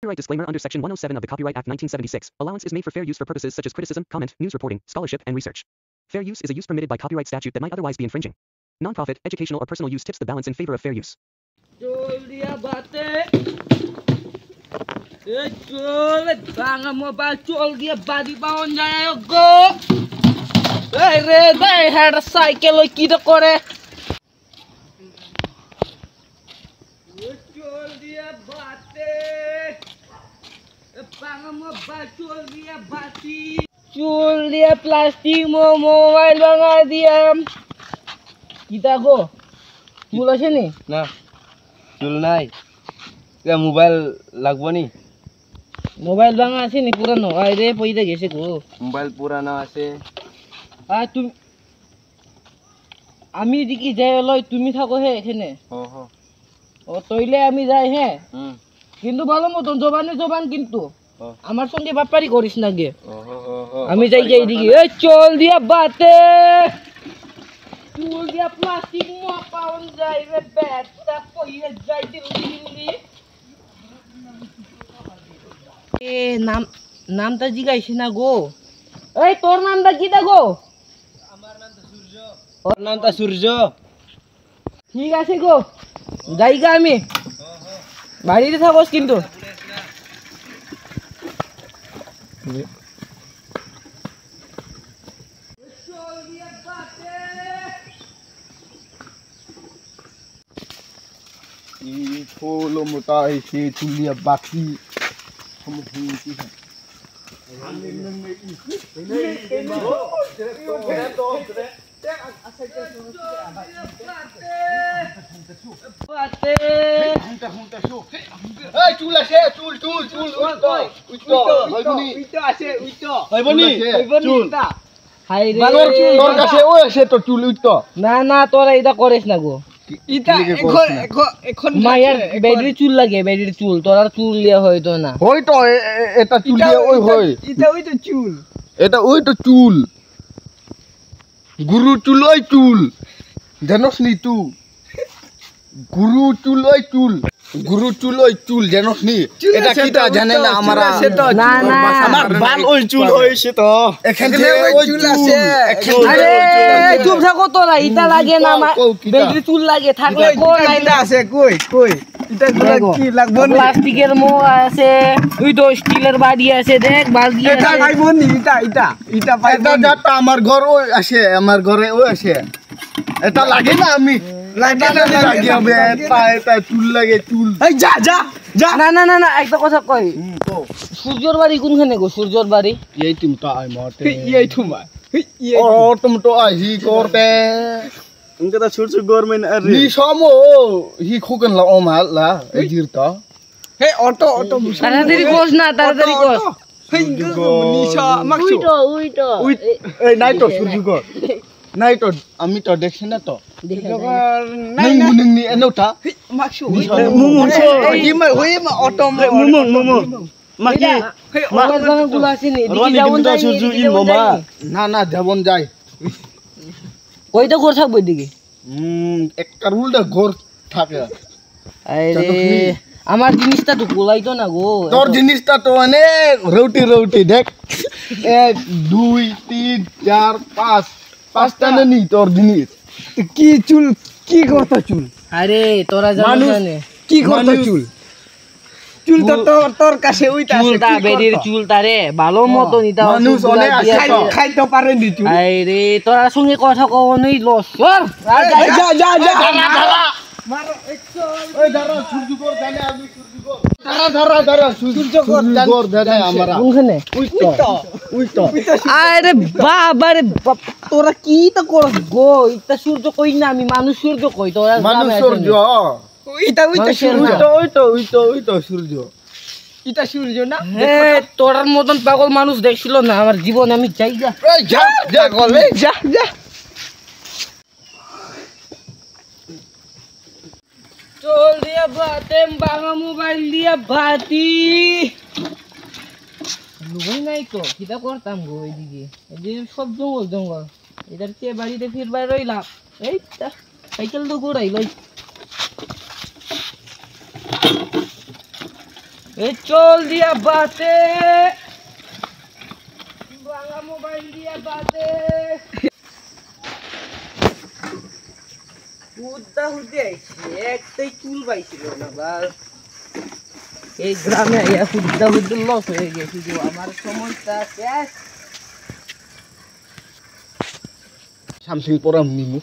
Copyright disclaimer under Section 107 of the Copyright Act 1976. Allowance is made for fair use for purposes such as criticism, comment, news reporting, scholarship, and research. Fair use is a use permitted by copyright statute that might otherwise be infringing. Non-profit, educational, or personal use tips the balance in favor of fair use. চুল দিয়া plastic mobile ভাঙা দিয়া কিতা গো চুল আছে নি না চুল নাই কে মোবাইল লাগবো নি মোবাইল ভাঙা আছে নি পুরানো আরে পয়দা গেছে গো মোবাইল পুরানো আছে আর তুমি আমি দিকি যাই লই তুমি থাকো হে এখানে ও তইলে আমি যাই হে কিন্তু ভালো মতন জবান কিন্তু আমার সঙ্গে বাপারি করিস না গে আমি যাই দিকে এই চল দিয়া বাতে চুল দিয়া প্লাস্টিক পাউন যাই রে ব্যাটটা কইরে যাই দিলি এ নামটা জিগাইছ না গো এই তোর নামটা কিটা গো আমার নামটা সূর্য ওর নামটা সূর্য ঠিক আছে গো যাইগা আমি বাড়িতে থাকোস কিন্তু Follow mutai si tulia baki kamu hinti kan না না তোরা এটা করিস না গো এখন মায়ের ব্যাটারি চুল লাগে ব্যাটারি চুল তোরা চুল লিয়া হয়তো না হয়তো এটা চুল দিয়ে ওই হয় এটা ওই তো চুল গুরু চুল ওই চুল জানোস নি তুই গুরু চুল ওই চুল জানোস নি এটা কিটা জানে না আমরা না না আমার বাল ওই চুল হইছে তো এখানে ওই চুল আছে আরে চুপ থাকো তোরা ইটা লাগে না আমার ব্যাটারি চুল লাগে থাকলে কোন লাইনটা আছে কই এটা কি লাগবো প্লাস্টিকের মো আছে ওই তো স্টিলের বাড়ি আছে দেখ বালতি এটা পাইবো নি এটা পাইবো এটা আমার ঘর ওই আছে আমার ঘরে ওই আছে এটা লাগে না আমি চুল লাগে চুল না একটা কথা কই সূর্যর বাড়ি কোনখানে গো সূর্যর বাড়ি এই তুমি তো আই মতে এই তুমি ও তুমি তো আই হি করতে ইনকা তা সূর্য গভর্নমেন্ট আরে নি সমো হি খুকন লা ওমাল লা এই জিরতা হে অটো তাড়াতাড়ি কোস না তাড়াতাড়ি কোস হে নিশা মাকসু উইটো এই নাই তো সূর্য গর নাই তো আমি তো দেখছি না তো নাই মুনি এনোটা মাকসু মুমুন ইমা হইমা অটো মুমুন মাকি হে অটো গুলো আছে নি দিকে যাবন যাই সূর্য ইন মামা না যাবন যাই কইটা ঘর থাকবে দিকে একটা উল্টা ঘর থাকে আরে আমার জিনিসটা তো গোলাইতো না গো তোর জিনিসটা তো অনেক রৌটি দেখ 1 2 3 4 5 পাঁচটা নি তোর জিনিস কি চুল কি করতে চুল আরে তোরা জানিস না কি করতে চুল তো তোর কাছে ওইটা আছে চুলটা বেরির চুলটা রে ভালো মত নিতা মানুষ অনেক খাইতে পারে নি চুল আরে তোরা সঙ্গে কথা কওনই লস সর যা মারো ওই দাঁড়া সূর্য কর জানে আমি সূর্য কর দাঁড়া সূর্য কর জানে আমরা কোনখানে উইতো আরে বাবা রে তোরা কি তো করস গো ইটা সূর্য কই না আমি মানুষ সূর্য কই তোরা মানুষ সূর্য ওইতো সূর্য এটা সূর্য না হে তোর মতন পাগল মানুষ দেখছিল না আমার জীবনে আমি যাই যা গলে যা চল দিয়া বাতে বাবা মোবাইল দিয়া বাতি লুই নাই তো কিটা করতাম গো এইদিকে এই সব জঙ্গল এটার কে বাড়িতে ফিরবার রইলাম এই সাইকেল তো ঘুরাই লই এই চল দিয়া বাতে বাংলা মোবাইল দিয়া বাতে হুদ্দা হুদ্দে একটাই চুল পাইছিল না বাস এই গ্রামে হুদ্দা হুদ্দে লস হয়ে গেছে আমার সমস্যা শেষ সামথিং পরাম নিমু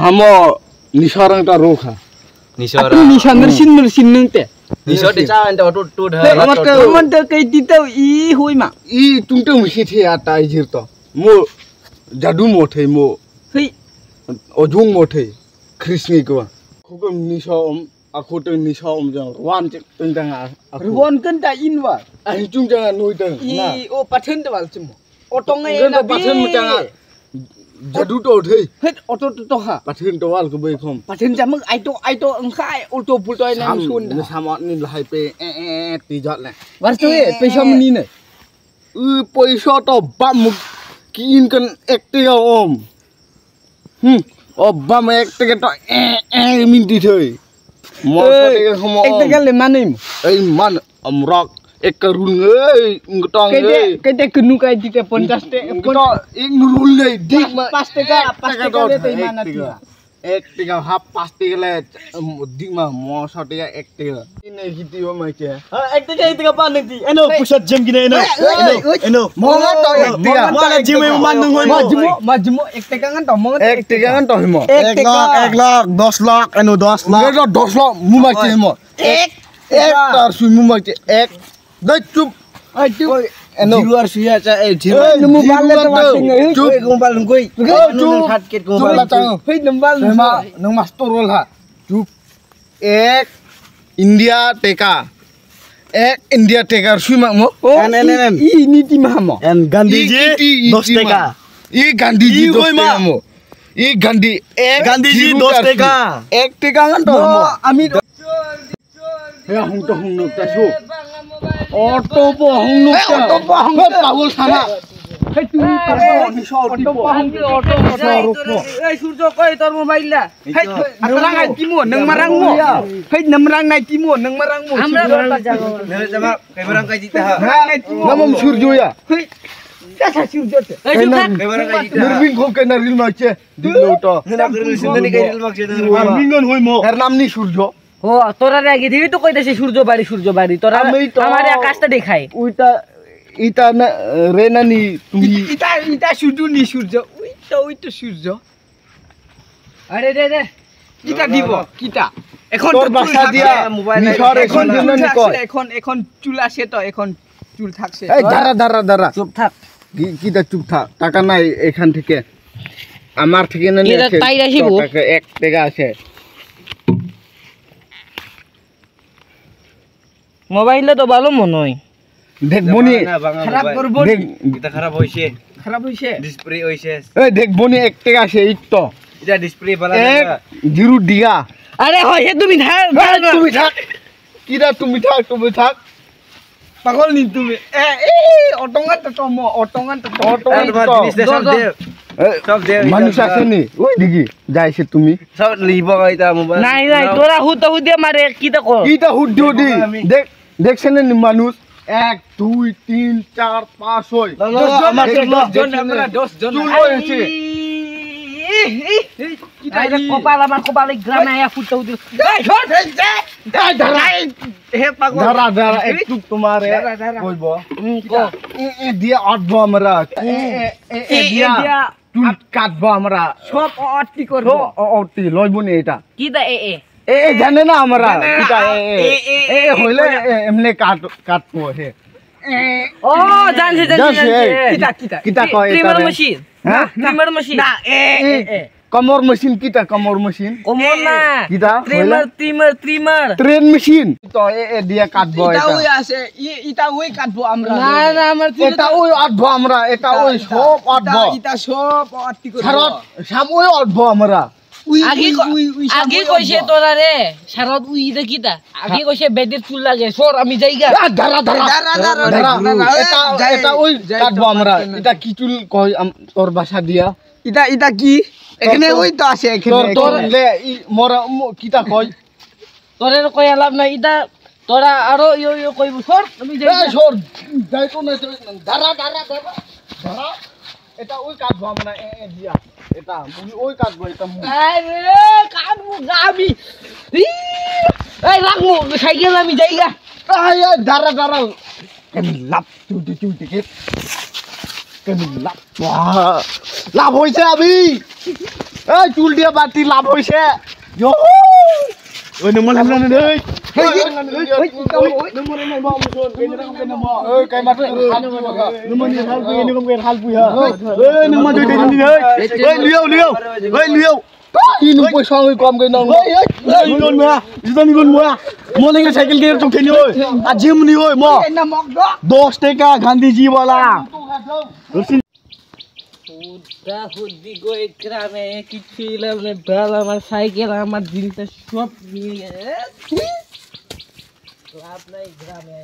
হামো নিশারাংটা রোখা নিশানের সিন্নতে Nisor cha ente otut tut ha. Amante kay titaw I huy ma. I tungtung misi the ata ijir to. Mo jadu mo the mo. Hei. Ojung mo the. Krisni ko. Khogam nisha aku teng nisha jang. Wan teng tang aku. Ruan kan ta in wa. Ai chung jang noi teng. I o pathen ta wal chimo. Otong ngai na pathen mo jang. Jadu to the. Het oto to ha. Pathen to wal ko bai khom. Pathen jam ai to angkai auto pultoy na sun. Ni samot ni lai pe ti jot le. Wastu e paisa mni ne. Paisa to bam kin kan ekte om. Bam ekte to min ti thoi. Mo te khom. Ekte gal le manim. Ai man amrak ek karun ei ngtong ei. Kai te kunu kai ti te 50 te. To ek nurul nei dik ma 5 te ka le te mana ti. Ek tiga hap pasti le dik ma mo sa tiga ek tiga. Ini gitu yo mai ke. Ek te ka pa nti. Eno pusat jam gina eno. Mo to ek tiga. Wala jim yung mandung hoy mo. Majmo ek te ka ngan to mo. Ek tiga kan to mo. 1 lakh 10 lakh eno 10 lakh. Ngai 10 lakh mu mai ke mo. Ek tar su mu mai ke ek. Dai chup. Ai tu. Eno. Jiruar suya cha jiru. Nemu bal le to Chup. Gumbal ngoi. Chup. Hat ket Chup gumbal. la chang. Hei nembal Nema nang master roll ha. Chup. Ek India teka. Ek India teka su ma mo. En. I ni ti ma mo. And Gandhi ji 10 teka. I Gandhi ji I 10 koi ma. teka mo. I Gandhi ek Gandhi ji jiru 10 tar su. teka. Ek teka kan to mo. Ami Ya hung to hung nuk ta su. Auto po hung nuk ta. Auto po hung ta. Pahul sana. Hei tu ni auto Hei surjo koi tor mobile la. Hei atrang ai timo nang marang mo. Hei namrang nai timo nang marang mo. Amra Nere jama kai barang kai jita ha. Namam surjo ya. Hei Kasa surjo te. Kai barang kai jita. Nurving ko ke naril ma che. Dilo to. Nena geril sindani kai ril mak jena. Mingon hoy mo. Her nam ni surjo. ও তোরা আগে দিবি তো কইতাছে সূর্য বাড়ি তোরা আমার আকাশটা দেখাই Uita ita na rena ni tumi. ইটা সূর্য ওইটা সূর্য আরে রে কিটা দিব কিটা এখন তোর বাসা দিয়া নিশর এখন দিন নি কয়. এখন চুল আসে তো এখন চুল থাকছে এই দাঁড়া চুপ থাক কিটা চুপ থাক টাকা নাই এখান থেকে আমার থেকে না এটা তাই রাখিব টাকা 1 টাকা আছে মোবাইলে তো ভালো মনে হয় দেখ বনি খারাপ করব দেখ Kita kharap hoise. Display hoise. এই দেখ বনি 1 টাকা আছে এই তো Ida display bala এক na. জিরো দিয়া আরে হয় তুমি তুমি থাক কিরা তুমি থাক পাগল নি তুমি অটঙ্গান তো অটঙ্গান Ba jinis na sab de. Sab de. মানুষ আছে নি ওই দিকে যাইছে তুমি Sab libo ka ita mo ba. নাই তোরা হুদে মারে কিটা কর কিটা হুড্ডি দেখ দেখছেন নি মানুষ 1 2 3 4 5 হয় আমার জন আমরা 10 জন চুল হয়েছে কপাল গ্রামে আয়া ফুটতে হুদে হে পাগল দাঁড়া একটু তোমার কইব দিয়া আটবো আমরা দিয়া চুল কাটবো আমরা সব অটি করব অটি লইব নি এটা কিটা এ জানে না আমরা কিটা এ হইলে এমনে কাটবো হে ও জানছে কিটা কয় ট্রিমার এটা মেশিন হ্যাঁ ট্রিমার মেশিন না কমর মেশিন কিটা কমর মেশিন কোমর না কিটা ট্রিমার ট্রেন মেশিন তো এ দিয়া কাটবো এটা ওই আছে এটা ওই কাটবো আমরা না আমার এটা ওই আটবো আমরা এটা ওই সব আটবো এটা সব অটি করব শারত সব ওই আটবো আমরা আগে কইছে তোরা রে শারদ উই দেখিতা আগে কইছে বেদের চুল লাগে সর আমি যাইগা দাঁড়া এটা ওই কাটবো আমরা এটা কি চুল কয় তোর বাসা দিয়া এটা কি এখানে ওই তো আছে এখানে তোর লে মোরা কিটা কয় তোরে কই লাভ নাই ইটা তোরা আরো ইয়ো কইব সর আমি যাই এই সর যাই তো না দাঁড়া এটা ওই কাটবো আমরা দিয়া এটা মুই ওই কাটবো এটা মুই আরে কাটবো গাবি এই রাখমু সাইকেল আমি যাইগা আয় দাঁড়া কেমন লাভ তুই টিকিট কেমন লাভ হইছে আমি এই চুল দিয়া বাতি লাভ হইছে ওই নমন হামলা নে সাইকেল दस টাকা গান্ধীজি वाला খুদি গই গ্রামে কিছু লাভনে বাল আমার সাইকেল আমার জিনিস সব নিয়ে গেছে লাভ নাই গ্রামে